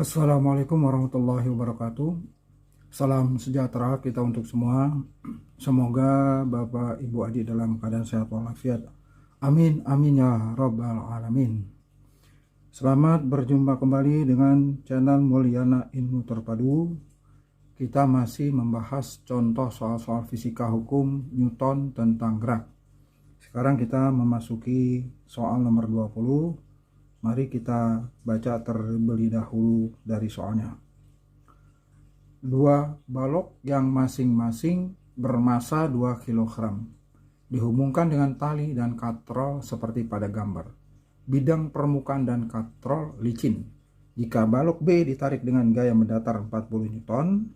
Assalamualaikum warahmatullahi wabarakatuh. Salam sejahtera kita untuk semua. Semoga Bapak Ibu adik dalam keadaan sehat walafiat. Amin amin ya rabbal alamin. Selamat berjumpa kembali dengan channel Mulyana Ilmu Terpadu. Kita masih membahas contoh soal-soal fisika hukum Newton tentang gerak. Sekarang kita memasuki soal nomor 20. Mari kita baca terlebih dahulu dari soalnya. Dua balok yang masing-masing bermasa 2 kg dihubungkan dengan tali dan katrol seperti pada gambar. Bidang permukaan dan katrol licin. Jika balok B ditarik dengan gaya mendatar 40 Newton,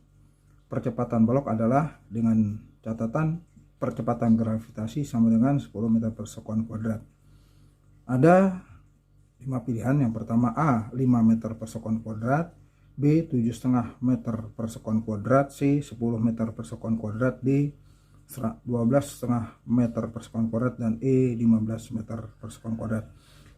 percepatan balok adalah dengan catatan percepatan gravitasi sama dengan 10 meter per sekon kuadrat. Ada 5 pilihan. Yang pertama A 5 meter per sekon kuadrat, B 7,5 meter per sekon kuadrat, C 10 meter per sekon kuadrat, D 12,5 meter per sekon kuadrat, dan E 15 meter per sekon kuadrat.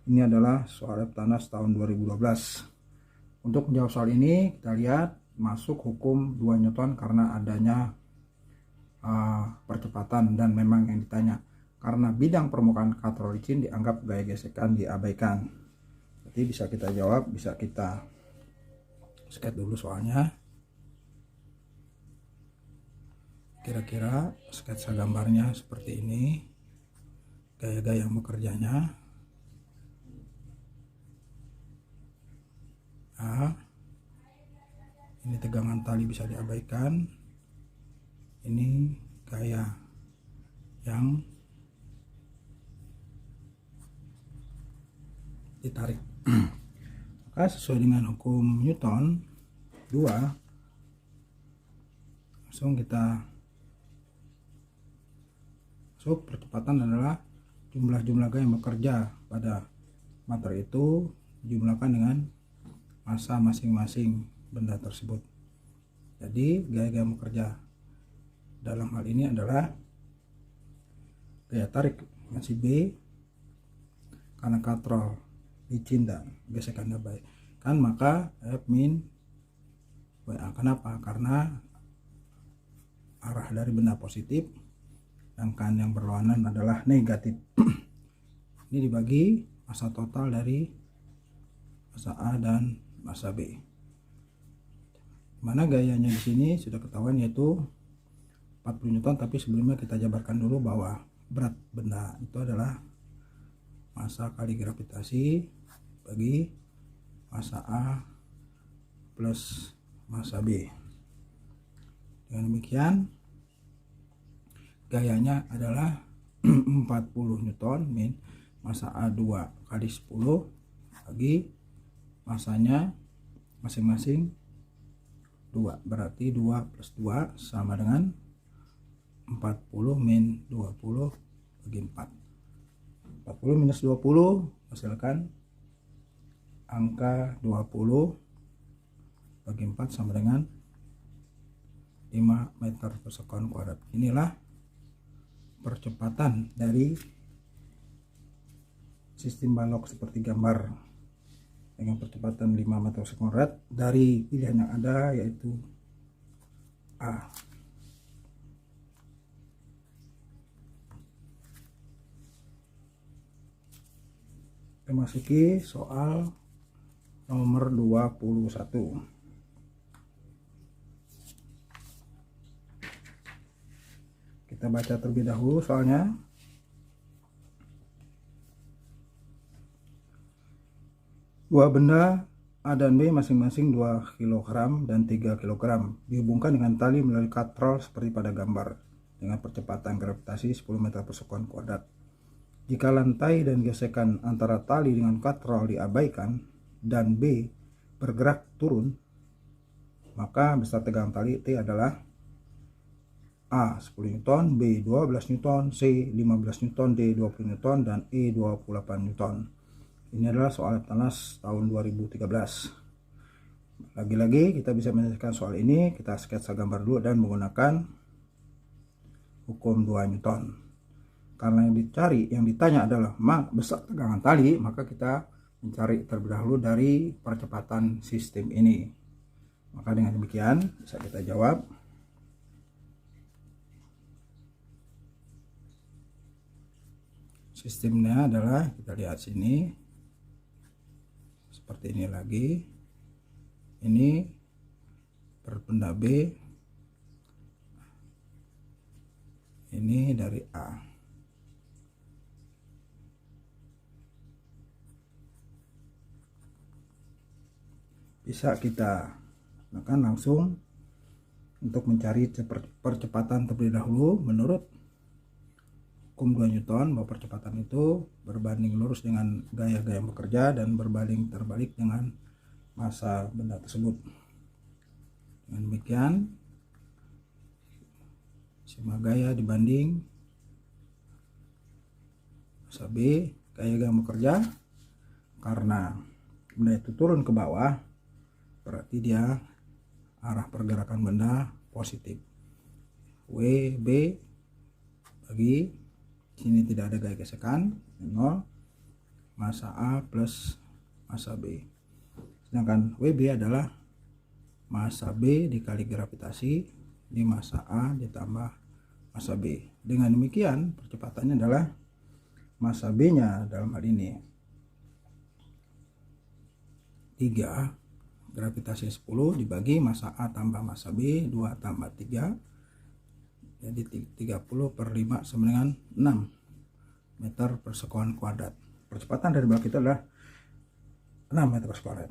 Ini adalah soal Eptanas tahun 2012. Untuk menjawab soal ini kita lihat masuk hukum 2 Newton karena adanya percepatan, dan memang yang ditanya karena bidang permukaan katrol licin dianggap gaya gesekan diabaikan. Jadi bisa kita jawab, bisa kita sketch dulu soalnya. Kira-kira sketsa gambarnya seperti ini, gaya-gaya bekerjanya. Nah, ini tegangan tali bisa diabaikan. Ini gaya yang ditarik. Maka sesuai dengan hukum Newton 2, langsung kita masuk. Percepatan adalah jumlah gaya yang bekerja pada materi itu dijumlahkan dengan massa masing-masing benda tersebut. Jadi gaya-gaya yang bekerja dalam hal ini adalah gaya tarik masih B karena katrol licin dan gesekan diabaikan, maka F min WA. Kenapa? Karena arah dari benda positif, sedangkan yang berlawanan adalah negatif. Ini dibagi massa total dari massa A dan massa B. Mana gayanya di sini sudah ketahuan, yaitu 40 Newton, tapi sebelumnya kita jabarkan dulu bahwa berat benda itu adalah massa kali gravitasi bagi massa A plus massa B. Dengan demikian gayanya adalah 40 Newton min massa A 2 kali 10 bagi massanya masing-masing 2, berarti 2 plus 2 sama dengan 40 min 20 bagi 4. 40 minus 20 hasilkan angka 20 bagi 4 sama dengan 5 meter per sekon kuadrat. Inilah percepatan dari sistem balok seperti gambar dengan percepatan 5 meter per sekon kuadrat dari pilihan yang ada, yaitu A. Kita masuki soal nomor 21. Kita baca terlebih dahulu soalnya. Dua benda A dan B masing-masing 2 kg dan 3 kg dihubungkan dengan tali melalui katrol seperti pada gambar dengan percepatan gravitasi 10 meter per sekon kuadrat. Jika lantai dan gesekan antara tali dengan katrol diabaikan dan B bergerak turun, maka besar tegangan tali T adalah A 10 Newton, B 12 Newton, C 15 Newton, D 20 Newton, dan E 28 Newton. Ini adalah soal Eptanas tahun 2013. Lagi-lagi kita bisa menyelesaikan soal ini, kita sketsa gambar dulu dan menggunakan hukum 2 Newton. Karena yang ditanya adalah besar tegangan tali, maka kita mencari terlebih dahulu dari percepatan sistem ini. Maka dengan demikian bisa kita jawab. Sistemnya adalah, kita lihat sini, seperti ini lagi. Ini per benda B, ini dari A. Bisa kita gunakan langsung untuk mencari percepatan terlebih dahulu menurut hukum 2 Newton, bahwa percepatan itu berbanding lurus dengan gaya-gaya yang bekerja dan berbanding terbalik dengan massa benda tersebut. Dengan demikian, sigma gaya dibanding massa B, gaya-gaya yang bekerja, karena benda itu turun ke bawah, berarti dia arah pergerakan benda positif. WB bagi sini tidak ada gaya gesekan, 0, massa A plus massa B. Sedangkan WB adalah massa B dikali gravitasi di massa A ditambah massa B. Dengan demikian percepatannya adalah massa B nya dalam hal ini 3, gravitasi 10 dibagi massa A tambah massa B, 2 tambah 3, jadi 30 per 5 sama dengan 6 meter per sekuan kuadrat. Percepatan dari blok itu adalah 6 meter per kuadrat.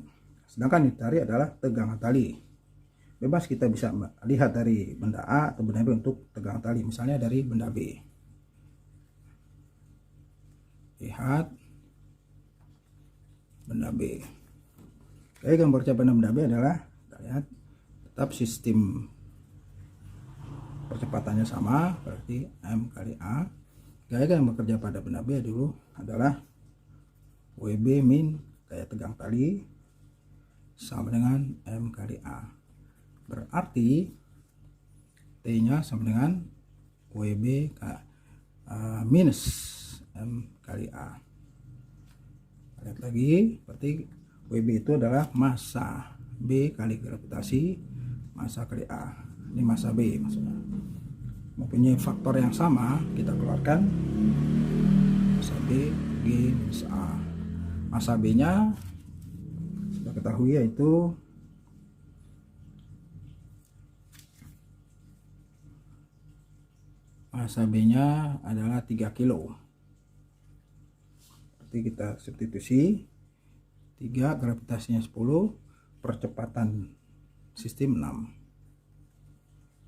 Sedangkan yang ditarik adalah tegangan tali. Bebas kita bisa lihat dari benda A atau benda B untuk tegangan tali, misalnya dari benda B. Lihat benda B. Gaya yang bekerja pada benda B adalah, kita lihat, tetap sistem percepatannya sama, berarti M kali A. Gaya yang bekerja pada benda B dulu adalah WB min gaya tegang tali sama dengan M kali A. Berarti T nya sama dengan WB minus M kali A. Lihat lagi, berarti WB itu adalah massa B kali gravitasi massa kali A. Ini massa B maksudnya. Mempunyai faktor yang sama, kita keluarkan massa B G minus A. Massa B nya sudah ketahui, yaitu massa B nya adalah 3 kilo. Berarti kita substitusi 3, gravitasinya 10, percepatan sistem 6,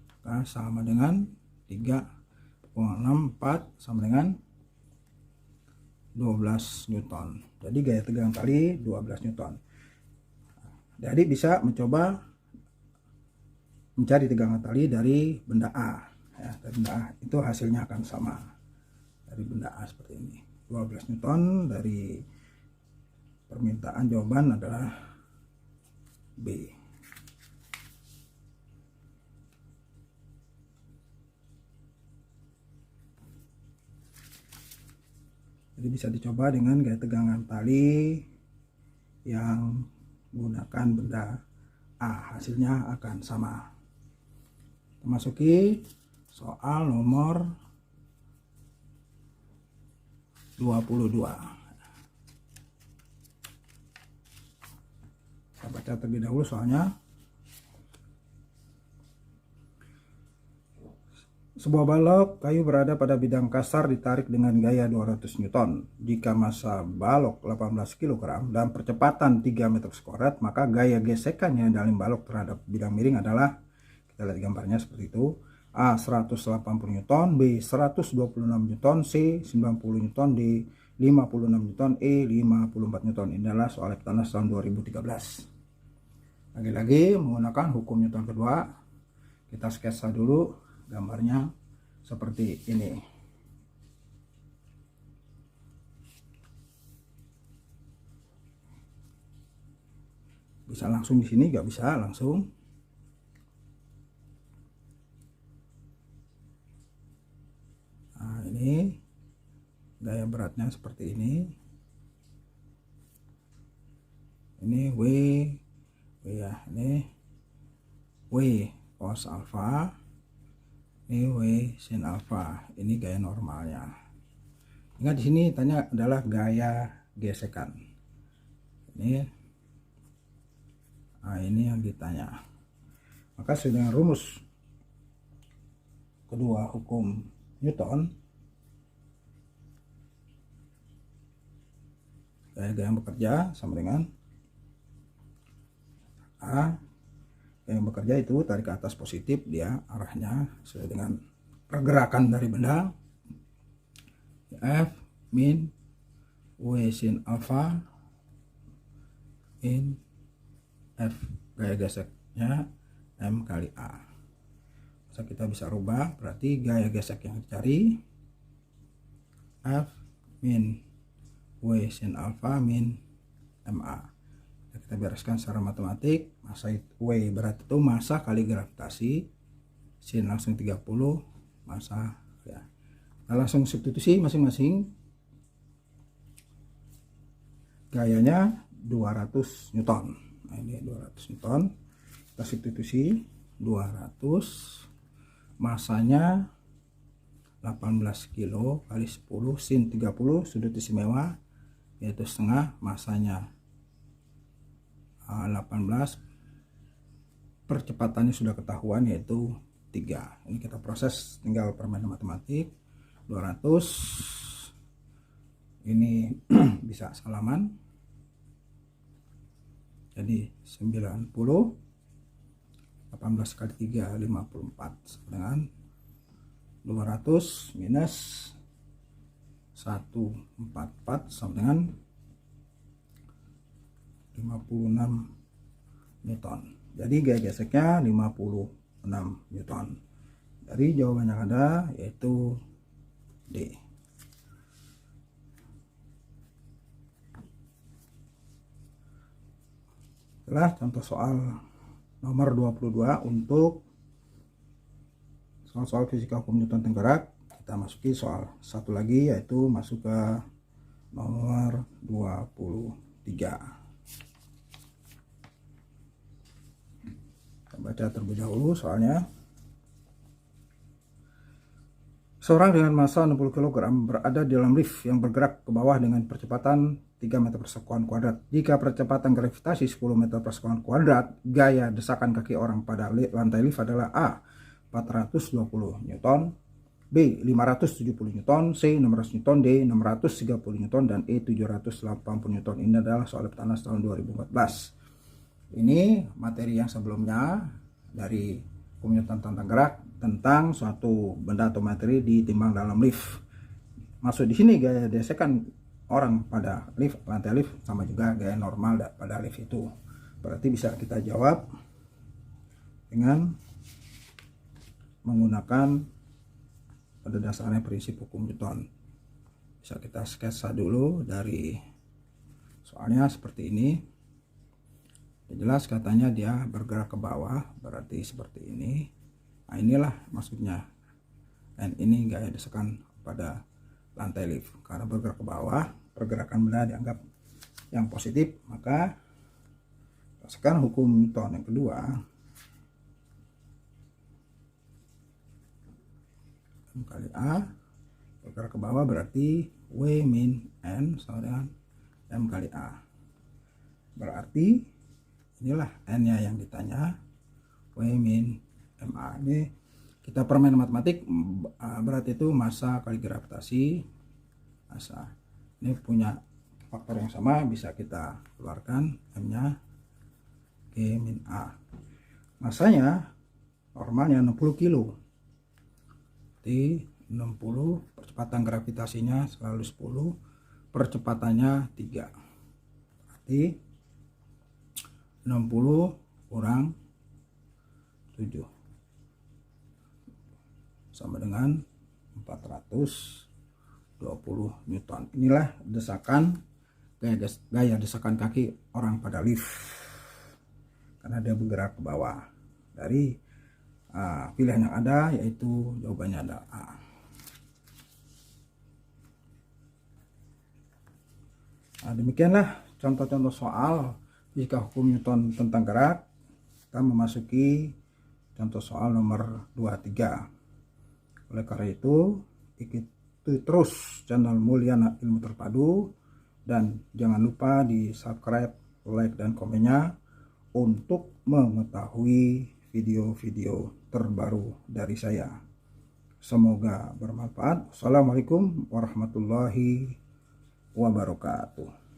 maka sama dengan 3,64 sama dengan 12 Newton. Jadi gaya tegang tali 12 Newton. Jadi bisa mencoba mencari tegangan tali dari benda A, ya, dari benda A itu hasilnya akan sama dari benda A seperti ini, 12 Newton. Dari permintaan jawaban adalah B. Jadi bisa dicoba dengan gaya tegangan tali yang menggunakan benda A, hasilnya akan sama. Kita masuki soal nomor 22. Saya baca terlebih dahulu soalnya. Sebuah balok kayu berada pada bidang kasar ditarik dengan gaya 200 Newton. Jika massa balok 18 kg dan percepatan 3 meter kuadrat, maka gaya gesekannya dalam balok terhadap bidang miring adalah, kita lihat gambarnya seperti itu, A 180 Newton, B 126 Newton, C 90 Newton, D 56 Newton, E 54 Newton. Ini adalah soal Eptanas tahun 2013. Lagi-lagi menggunakan hukum Newton kedua, kita sketsa dulu gambarnya seperti ini. Bisa langsung di sini, nggak bisa langsung. Nah, ini gaya beratnya seperti ini. Ini W ya, ini W cos alfa, ini W sin alfa. Ini gaya normalnya. Ingat di sini tanya adalah gaya gesekan. Ini, nah ini yang ditanya. Maka sesuai dengan rumus kedua hukum Newton, gaya yang bekerja sama dengan A. Yang bekerja itu tarik ke atas positif, dia arahnya sesuai dengan pergerakan dari benda. F min W sin alfa in F gaya geseknya M kali A. So, kita bisa rubah, berarti gaya gesek yang dicari F min W sin alfa min MA. Kita bereskan secara matematik. Masa W berarti itu masa kali gravitasi, sin langsung 30 masa ya. Kita langsung substitusi masing-masing. Gayanya 200 Newton. Nah, ini 200 Newton. Kita substitusi 200, masanya 18 kilo kali 10 sin 30 sudut istimewa yaitu setengah, masanya 18, percepatannya sudah ketahuan yaitu 3. Ini kita proses, tinggal permainan matematik. 200 ini bisa salaman, jadi 90, 18 kali 3 54 dengan 200 minus 144 sama dengan 56 Newton. Jadi gaya geseknya 56 Newton. Dari jawaban yang ada yaitu D. Setelah contoh soal nomor 22 untuk soal-soal fisika hukum Newton Tenggerak, kita masuki soal satu lagi yaitu masuk ke nomor 23. Baca terlebih dahulu soalnya. Seorang dengan massa 60 kg berada di dalam lift yang bergerak ke bawah dengan percepatan 3 meter per sekuan kuadrat. Jika percepatan gravitasi 10 meter per sekuan kuadrat, gaya desakan kaki orang pada lantai lift adalah A. 420 Newton, B. 570 Newton, C. 600 Newton, D. 630 Newton, dan E. 780 Newton. Ini adalah soal Leptanas tahun 2014. Ini materi yang sebelumnya dari hukum Newton tentang gerak, tentang suatu benda atau materi ditimbang dalam lift. Masuk di sini gaya gesekan orang pada lift, lantai lift, sama juga gaya normal pada lift itu. Berarti bisa kita jawab dengan menggunakan pada dasarnya prinsip hukum Newton. Bisa kita sketsa dulu dari soalnya seperti ini. Jelas katanya dia bergerak ke bawah, berarti seperti ini. Nah, inilah maksudnya. Dan ini gaya desakan pada lantai lift. Karena bergerak ke bawah, pergerakan benda dianggap yang positif, maka berdasarkan hukum Newton yang kedua, M kali A, bergerak ke bawah berarti W min N sama dengan M kali A. Berarti inilah N-nya yang ditanya, W min MA. Ini kita permain matematik, berarti itu massa kali gravitasi, massa. Ini punya faktor yang sama, bisa kita keluarkan M-nya G min A. Massanya normalnya 60 kilo. Jadi 60, percepatan gravitasinya selalu 10, percepatannya 3. Berarti 60 kurang 7 sama dengan 420 Newton. Inilah desakan gaya desakan kaki orang pada lift karena dia bergerak ke bawah. Dari pilihan yang ada yaitu jawabannya adalah A. Nah, demikianlah contoh-contoh soal Jika hukum Newton tentang gerak, kita memasuki contoh soal nomor 23. Oleh karena itu, ikuti terus channel Mulyana Ilmu Terpadu dan jangan lupa di subscribe, like, dan komennya untuk mengetahui video-video terbaru dari saya. Semoga bermanfaat. Assalamualaikum warahmatullahi wabarakatuh.